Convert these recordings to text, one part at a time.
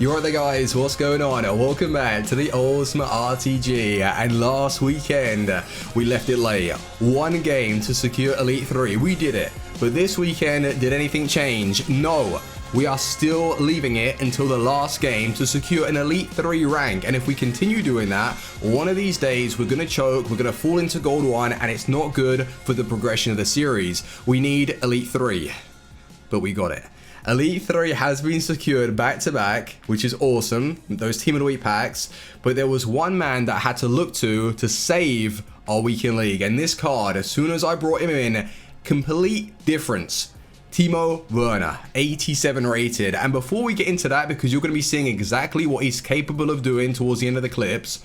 You're right there, guys, what's going on? Welcome back to the Ultimate RTG. And last weekend we left it late. One game to secure Elite 3. We did it. But this weekend, did anything change? No. We are still leaving it until the last game to secure an Elite 3 rank. And if we continue doing that, one of these days we're going to choke, we're going to fall into Gold 1, and it's not good for the progression of the series. We need Elite 3. But we got it. Elite 3 has been secured back to back, which is awesome, those Team of the Week packs, but there was one man that I had to look to save our weekend league, and this card, as soon as I brought him in, complete difference. Timo Werner, 87 rated, and before we get into that, because you're going to be seeing exactly what he's capable of doing towards the end of the clips,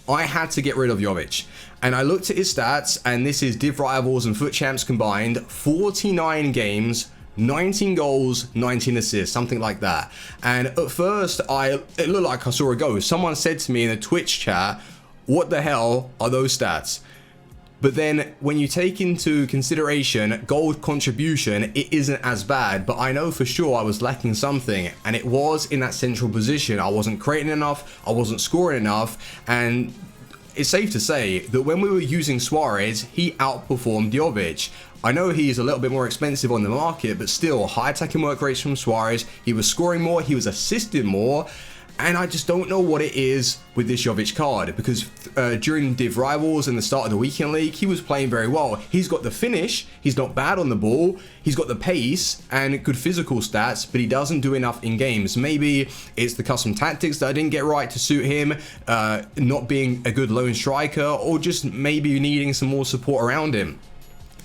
I had to get rid of Jovic. And I looked at his stats, and this is Div Rivals and Foot Champs combined, 49 games, 19 goals, 19 assists, something like that. And at first, it looked like I saw a ghost. Someone said to me in the Twitch chat, what the hell are those stats? But then when you take into consideration gold contribution, it isn't as bad. But I know for sure I was lacking something, and it was in that central position. I wasn't creating enough, I wasn't scoring enough, and it's safe to say that when we were using Suarez, he outperformed Jovic. I know he's a little bit more expensive on the market, but still, high attacking work rates from Suarez. He was scoring more, he was assisting more, and I just don't know what it is with this Jovic card, because during Div Rivals and the start of the Weekend League, he was playing very well. He's got the finish, he's not bad on the ball, he's got the pace and good physical stats, but he doesn't do enough in games. Maybe it's the custom tactics that I didn't get right to suit him, not being a good lone striker, or just maybe needing some more support around him.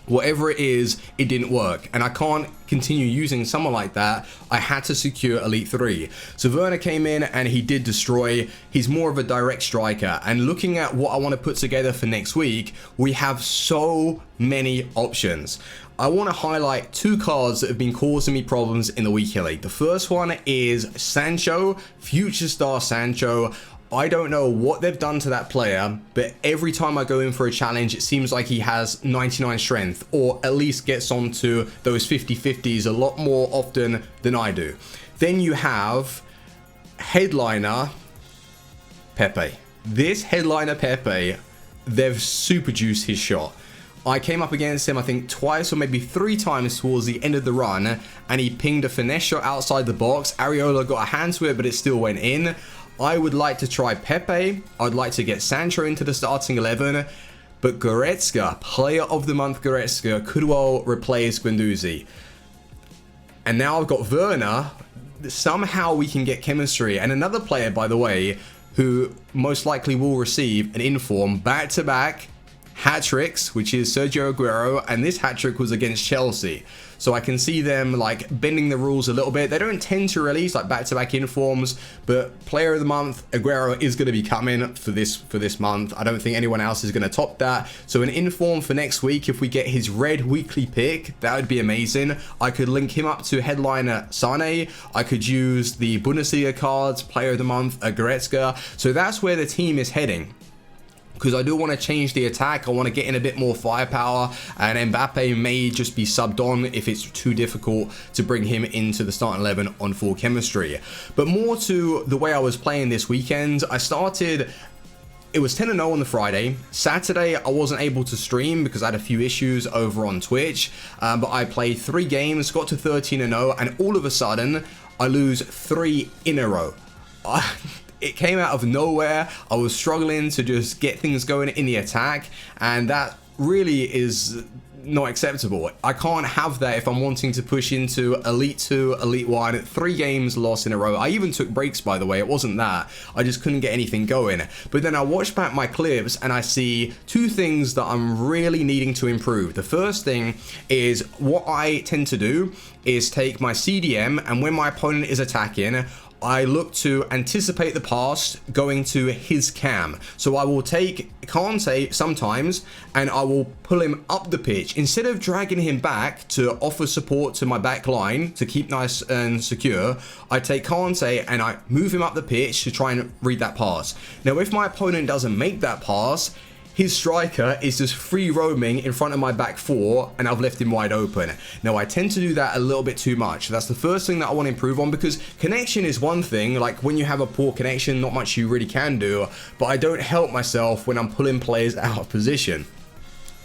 Whatever it is, it didn't work, and I can't continue using someone like that. I had to secure Elite 3. So Werner came in and he did destroy. He's more of a direct striker, and looking at what I want to put together for next week, we have so many options. I want to highlight two cards that have been causing me problems in the Weekend League. The first one is Sancho, Future Star Sancho. I don't know what they've done to that player, but every time I go in for a challenge, it seems like he has 99 strength, or at least gets onto those 50-50s a lot more often than I do. Then you have Headliner Pepe. This Headliner Pepe, they've super juiced his shot. I came up against him, I think, twice or maybe 3 times towards the end of the run, and he pinged a finesse shot outside the box. Areola got a hand to it, but it still went in. I would like to try Pepe. I'd like to get Sancho into the starting 11. But Goretzka, Player of the Month Goretzka, could well replace Guendouzi. And now I've got Werner. Somehow we can get chemistry. And another player, by the way, who most likely will receive an inform back-to-back hat-tricks, which is Sergio Aguero, and this hat-trick was against Chelsea. So I can see them like bending the rules a little bit. They don't tend to release like back-to-back informs, but Player of the Month, Aguero is going to be coming for this month. I don't think anyone else is going to top that. So an inform for next week, if we get his red weekly pick, that would be amazing. I could link him up to Headliner Sane. I could use the Bundesliga cards, Player of the Month, Goretzka. So that's where the team is heading, because I do want to change the attack. I want to get in a bit more firepower, and Mbappe may just be subbed on if it's too difficult to bring him into the starting 11 on full chemistry. But more to the way I was playing this weekend, I started. It was 10-0 on the Friday. Saturday, I wasn't able to stream because I had a few issues over on Twitch, but I played 3 games, got to 13-0, and all of a sudden, I lose 3 in a row. It came out of nowhere. I was struggling to just get things going in the attack, and that really is not acceptable. I can't have that if I'm wanting to push into Elite 2, Elite 1, 3 games lost in a row. I even took breaks, by the way. It wasn't that. I just couldn't get anything going. But then I watched back my clips and I see 2 things that I'm really needing to improve. The first thing is what I tend to do is take my CDM, and when my opponent is attacking, I look to anticipate the pass going to his cam. So I will take Kante sometimes and I will pull him up the pitch. Instead of dragging him back to offer support to my back line to keep nice and secure, I take Kante and I move him up the pitch to try and read that pass. Now, if my opponent doesn't make that pass, his striker is just free roaming in front of my back four, and I've left him wide open. Now, I tend to do that a little bit too much. That's the first thing that I want to improve on, because connection is one thing. Like, when you have a poor connection, not much you really can do, but I don't help myself when I'm pulling players out of position.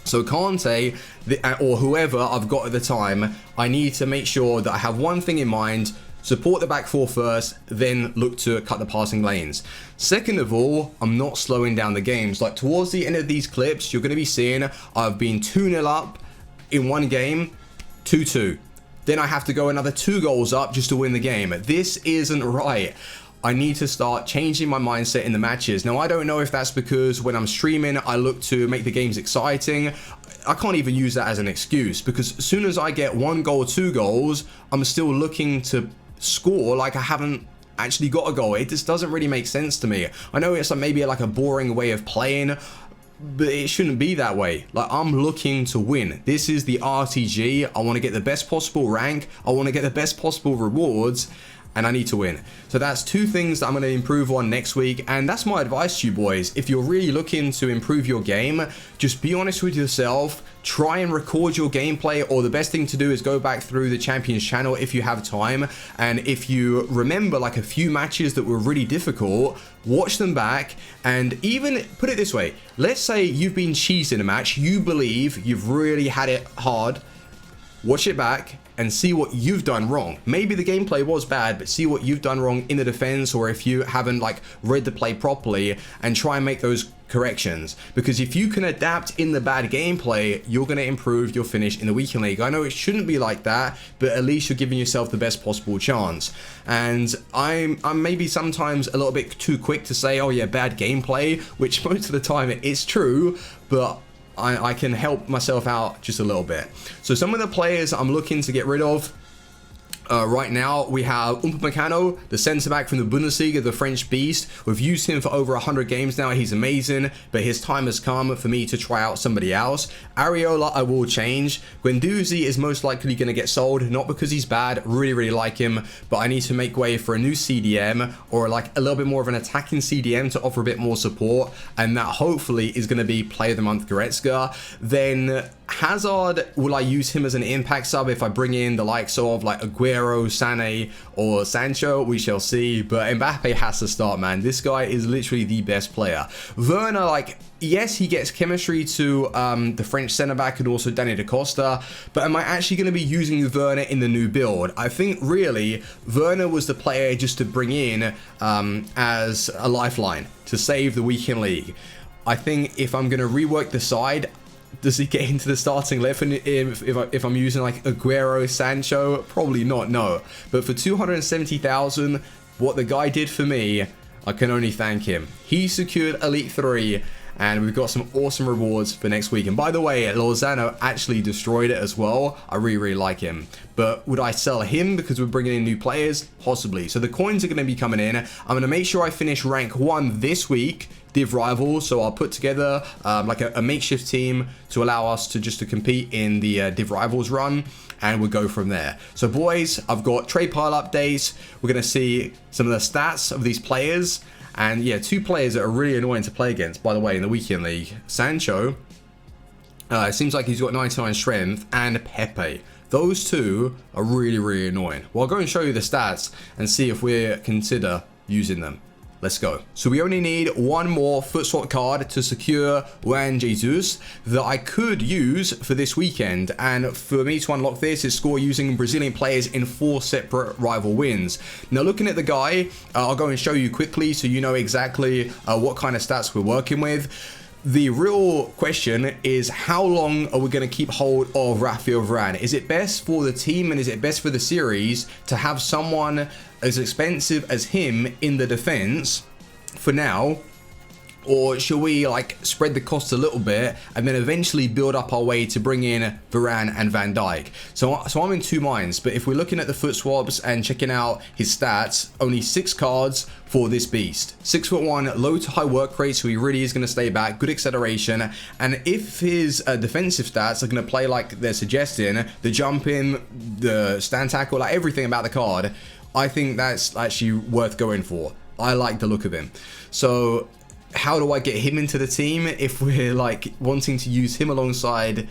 So Kante, or whoever I've got at the time, I need to make sure that I have one thing in mind: support the back four first, then look to cut the passing lanes. Second of all, I'm not slowing down the games. Like, towards the end of these clips, you're going to be seeing I've been 2-0 up in one game, 2-2. Then I have to go another 2 goals up just to win the game. This isn't right. I need to start changing my mindset in the matches. Now, I don't know if that's because when I'm streaming, I look to make the games exciting. I can't even use that as an excuse, because as soon as I get 1 goal, 2 goals, I'm still looking to score like I haven't actually got a goal. It just doesn't really make sense to me. I know it's like maybe like a boring way of playing, but it shouldn't be that way. Like, I'm looking to win. This is the RTG. I want to get the best possible rank. I want to get the best possible rewards, and I need to win. So that's 2 things that I'm going to improve on next week, and that's my advice to you boys. If you're really looking to improve your game, just be honest with yourself. Try and record your gameplay, or the best thing to do is go back through the Champions channel if you have time, and if you remember like a few matches that were really difficult, watch them back. And even put it this way, let's say you've been cheesed in a match, you believe you've really had it hard, watch it back and see what you've done wrong. Maybe the gameplay was bad, but see what you've done wrong in the defense, or if you haven't like read the play properly, and try and make those corrections. Because if you can adapt in the bad gameplay, you're going to improve your finish in the weekend league. I know it shouldn't be like that, but at least you're giving yourself the best possible chance. And I'm maybe sometimes a little bit too quick to say, oh yeah, bad gameplay, which most of the time it is true, but I can help myself out just a little bit. So some of the players I'm looking to get rid of right now, we have Upamecano, the centre back from the Bundesliga, the French beast. We've used him for over 100 games now. He's amazing, but his time has come for me to try out somebody else. Areola, I will change. Guendouzi is most likely going to get sold, not because he's bad, really like him, but I need to make way for a new CDM, or like a little bit more of an attacking CDM to offer a bit more support, and that hopefully is going to be Player of the Month Goretzka. Then Hazard, will I use him as an impact sub if I bring in the likes of like Aguero, Sané, or Sancho? We shall see. But Mbappe has to start, man. This guy is literally the best player. Werner, like, yes, he gets chemistry to the French centre-back and also Danny da Costa, but am I actually going to be using Werner in the new build? I think really Werner was the player just to bring in as a lifeline to save the weekend league. I think if I'm going to rework the side, does he get into the starting 11 if I'm using like Aguero, Sancho? Probably not, no. But for 270,000, what the guy did for me, I can only thank him. He secured Elite 3, and we've got some awesome rewards for next week. And by the way, Lozano actually destroyed it as well. I really like him. But would I sell him because we're bringing in new players? Possibly. So the coins are going to be coming in. I'm going to make sure I finish rank 1 this week, Div Rivals. So I'll put together like a makeshift team to allow us to compete in the Div Rivals run, and we'll go from there. So boys, I've got trade pile updates. We're going to see some of the stats of these players. And yeah, 2 players that are really annoying to play against, by the way, in the weekend league. Sancho, it seems like he's got 99 strength, and Pepe. Those 2 are really annoying. Well, I'll go and show you the stats and see if we consider using them. Let's go. So we only need 1 more foot swap card to secure Juan Jesus that I could use for this weekend. And for me to unlock this is score using Brazilian players in 4 separate rival wins. Now looking at the guy, I'll go and show you quickly so you know exactly what kind of stats we're working with. The real question is, how long are we going to keep hold of Rafael Varane? Is it best for the team and is it best for the series to have someone as expensive as him in the defense for now? Or should we like spread the cost a little bit and then eventually build up our way to bring in Varane and Van Dijk? So I'm in 2 minds, but if we're looking at the foot swaps and checking out his stats, only 6 cards for this beast. 6'1", low to high work rate, so he really is going to stay back, good acceleration. And if his defensive stats are going to play like they're suggesting, the jumping, the stand tackle, like everything about the card, I think that's actually worth going for. I like the look of him. So how do I get him into the team if we're like wanting to use him alongside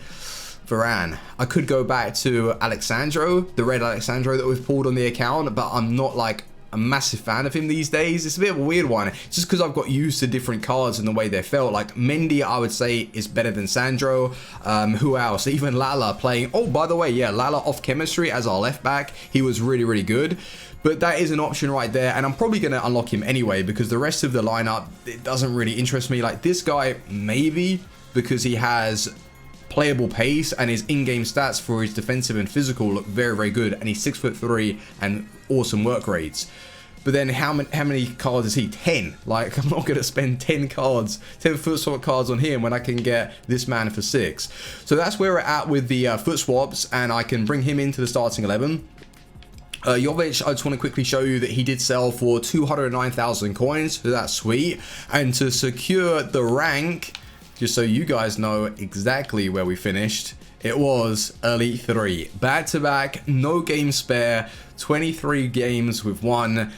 Varane? I could go back to Alexandro, the red Alexandro that we've pulled on the account, but I'm not like a massive fan of him these days. It's a bit of a weird one, just because I've got used to different cards and the way they felt. Like Mendy, I would say, is better than Sandro. Who else? Even Lala playing. Oh, by the way, yeah, Lala off chemistry as our left back. He was really, really good. But that is an option right there, and I'm probably going to unlock him anyway, because the rest of the lineup, it doesn't really interest me. Like this guy, maybe, because he has playable pace and his in-game stats for his defensive and physical look very, very good, and he's 6'3" and awesome work rates. But then how many cards is he? 10. Like, I'm not going to spend 10 cards, 10 foot swap cards on him when I can get this man for 6. So that's where we're at with the foot swaps, and I can bring him into the starting 11. Jovic, I just want to quickly show you that he did sell for 209,000 coins, so that's sweet. And to secure the rank, just so you guys know exactly where we finished, it was Elite 3. Back-to-back, no game spare, 23 games with one.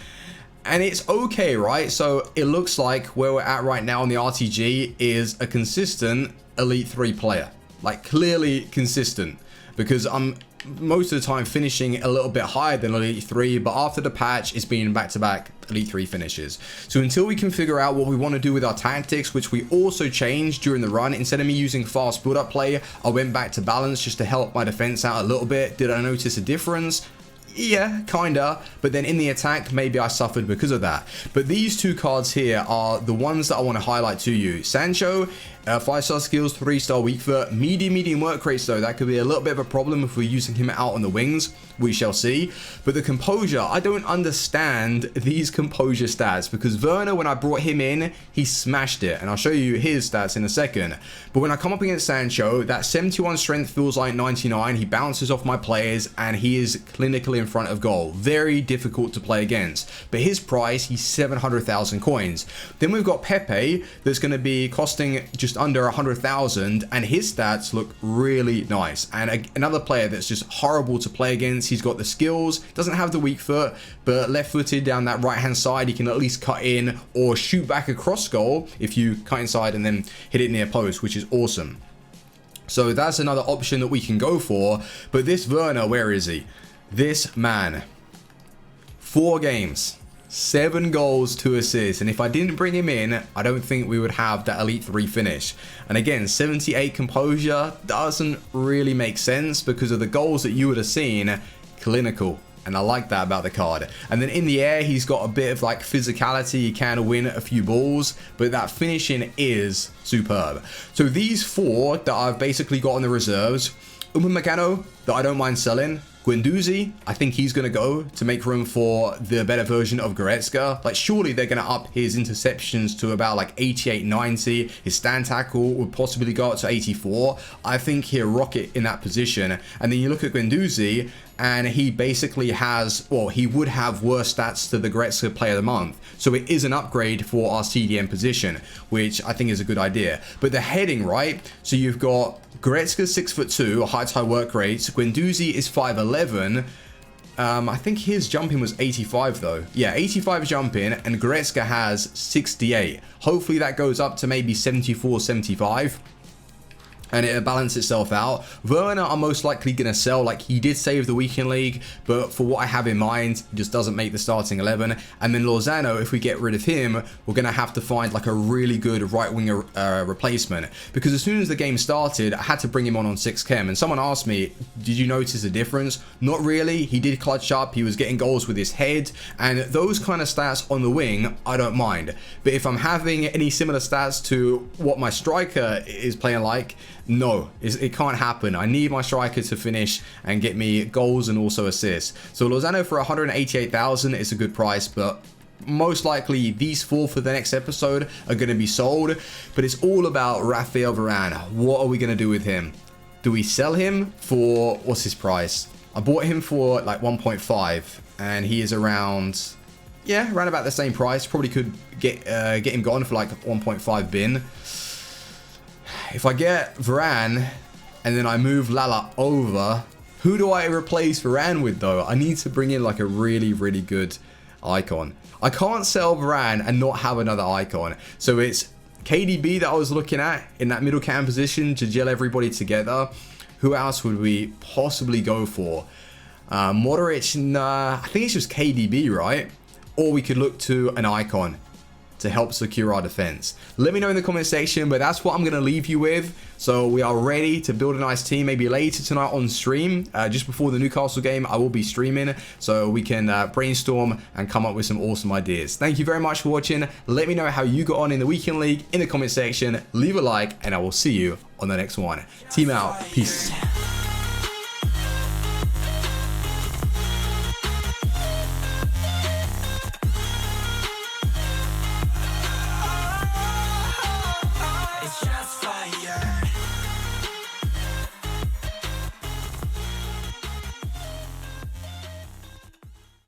And it's okay, right? So it looks like where we're at right now on the RTG is a consistent Elite 3 player. Like, clearly consistent. Because I'm most of the time finishing a little bit higher than Elite 3, but after the patch, it's been back-to-back Elite 3 finishes. So until we can figure out what we want to do with our tactics, which we also changed during the run, instead of me using fast build-up play, I went back to balance just to help my defense out a little bit. Did I notice a difference? Yeah, kinda, but then in the attack, maybe I suffered because of that. But these two cards here are the ones that I want to highlight to you. Sancho, 5-star skills, 3-star weak foot, medium work rates though. That could be a little bit of a problem if we're using him out on the wings. We shall see. But the composure, I don't understand these composure stats, because Werner, when I brought him in, he smashed it, and I'll show you his stats in a second. But when I come up against Sancho, that 71 strength feels like 99. He bounces off my players, and he is clinically in front of goal. Very difficult to play against. But his price, he's 700,000 coins. Then we've got Pepe, that's going to be costing just under 100,000, and his stats look really nice. And another player that's just horrible to play against. He's got the skills, doesn't have the weak foot, but left-footed down that right-hand side, he can at least cut in or shoot back across goal if you cut inside and then hit it near post, which is awesome. So that's another option that we can go for. But this Werner, where is he? This man, 4 games, 7 goals, 2 assists, and if I didn't bring him in, I don't think we would have that Elite 3 finish. And again, 78 composure doesn't really make sense because of the goals that you would have seen. Clinical, and I like that about the card. And then in the air, he's got a bit of like physicality. He can win a few balls, but that finishing is superb. So these 4 that I've basically got on the reserves, Upamecano, that I don't mind selling. Guendouzi, I think he's going to go to make room for the better version of Goretzka. Like, surely they're going to up his interceptions to about like 88, 90. His stand tackle would possibly go up to 84. I think he'll rocket in that position. And then you look at Guendouzi, and he basically has, well, he would have worse stats to the Goretzka Player of the Month. So it is an upgrade for our CDM position, which I think is a good idea. But the heading, right? So you've got Goretzka 6'2", height high work rates. Guendouzi is 5'11". I think his jumping was 85 though. Yeah, 85 jumping, and Goretzka has 68. Hopefully that goes up to maybe 74, 75. And it'll balance itself out. Werner, I'm most likely going to sell. Like, he did save the weekend league, but for what I have in mind, he just doesn't make the starting 11. And then Lozano, if we get rid of him, we're going to have to find like a really good right winger replacement. Because as soon as the game started, I had to bring him on 6 chem. And someone asked me, did you notice a difference? Not really. He did clutch up. He was getting goals with his head. And those kind of stats on the wing, I don't mind. But if I'm having any similar stats to what my striker is playing like, no, it can't happen. I need my striker to finish and get me goals and also assists. So Lozano for 188,000 is a good price, but most likely these 4 for the next episode are going to be sold. But it's all about Raphael Varane. What are we going to do with him? Do we sell him for, what's his price? I bought him for like 1.5, and he is around, yeah, around about the same price. Probably could get him gone for like 1.5 bin. If I get Varane and then I move Lala over, who do I replace Varane with though? I need to bring in like a really, really good icon. I can't sell Varane and not have another icon. So it's KDB that I was looking at in that middle cam position to gel everybody together. Who else would we possibly go for? Modric, nah, I think it's just KDB, right? Or we could look to an icon to help secure our defense. Let me know in the comment section, but that's what I'm going to leave you with. So we are ready to build a nice team. Maybe later tonight on stream, just before the Newcastle game, I will be streaming so we can brainstorm and come up with some awesome ideas. Thank you very much for watching. Let me know how you got on in the weekend league in the comment section. Leave a like and I will see you on the next one. Team out. Peace.